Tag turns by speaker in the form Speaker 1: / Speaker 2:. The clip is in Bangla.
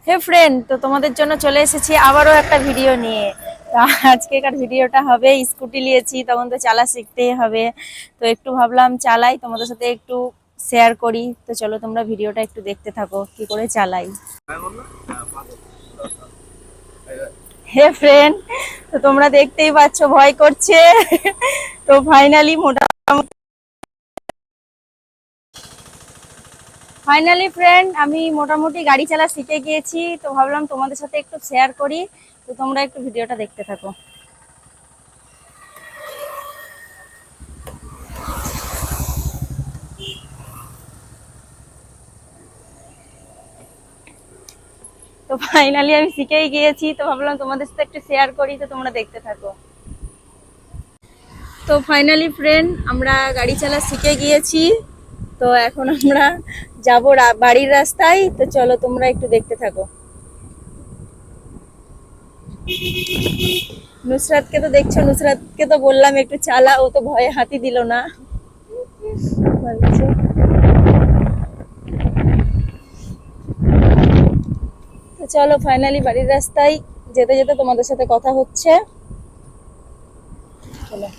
Speaker 1: হে ফ্রেন্ড, তো তোমাদের জন্য চলে এসেছি আবারও একটা ভিডিও নিয়ে। তো আজকেকার ভিডিওটা হবে স্কুটি নিয়েছি, তখন তো চালা শিখতেই হবে। তো একটু ভাবলাম চালাই, তোমাদের সাথে একটু শেয়ার করি। তো চলো তোমরা ভিডিওটা একটু দেখতে থাকো কি করে চালাই। হে ফ্রেন্ড, তো তোমরা দেখতেই পাচ্ছ ভয় করছে। তো ফাইনালি ফ্রেন্ড আমি মোটামুটি গাড়ি চালা শিখে গিয়েছি। তো ভাবলাম তোমাদের সাথে একটু শেয়ার করি। তো তোমরা একটু ভিডিওটা দেখতে থাকো। তো ফাইনালি আমি শিখেই গিয়েছি, তো ভাবলাম তোমাদের সাথে একটু শেয়ার করি। তো তোমরা দেখতে থাকো। তো ফাইনালি ফ্রেন্ড আমরা গাড়ি চালা শিখে গিয়েছি। তো এখন আমরা যাবো বাড়ির রাস্তায়। তো চলো তোমরা একটু দেখতে থাকো। নুসরাতকে তো দেখছো, নুসরাতকে তো বললাম একটু চালা, ও তো ভয়ে হাতি দিল না। বলছে তো চলো ফাইনালি বাড়ির রাস্তায় যেতে যেতে তোমাদের সাথে কথা হচ্ছে। চলো।